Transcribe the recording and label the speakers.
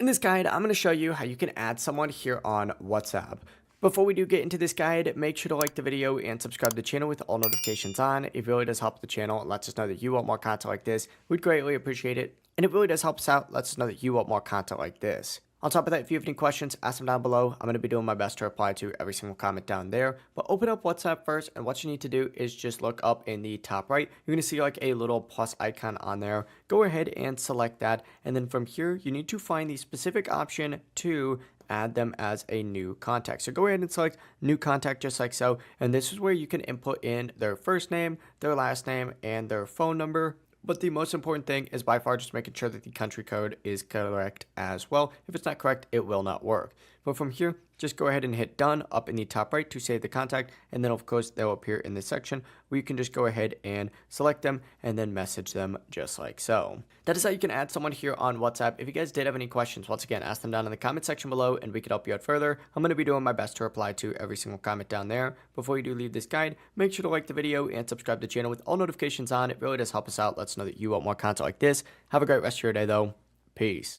Speaker 1: this guide, I'm going to show you how you can add someone here on WhatsApp. Before we do get into this guide, make sure to like the video and subscribe to the channel with all notifications on. It really does help the channel. It lets us know that you want more content like this. We'd greatly appreciate it. And it really does help us out. Lets us know that you want more content like this. On top of that, if you have any questions, ask them down below. I'm going to be doing my best to reply to every single comment down there. But open up WhatsApp first, and what you need to do is just look up in the top right. You're going to see like a little plus icon on there. Go ahead and select that. And then from here, you need to find the specific option to add them as a new contact. So go ahead and select new contact just like so. And this is where you can input in their first name, their last name, and their phone number. But the most important thing is by far just making sure that the country code is correct as well. If it's not correct, it will not work. But from here, just go ahead and hit done up in the top right to save the contact. And then of course, they'll appear in this section where you can just go ahead and select them and then message them just like so. That is how you can add someone here on WhatsApp. If you guys did have any questions, once again, ask them down in the comment section below and we can help you out further. I'm going to be doing my best to reply to every single comment down there. Before you do leave this guide, make sure to like the video and subscribe to the channel with all notifications on. It really does help us out. Let us know that you want more content like this. Have a great rest of your day though. Peace.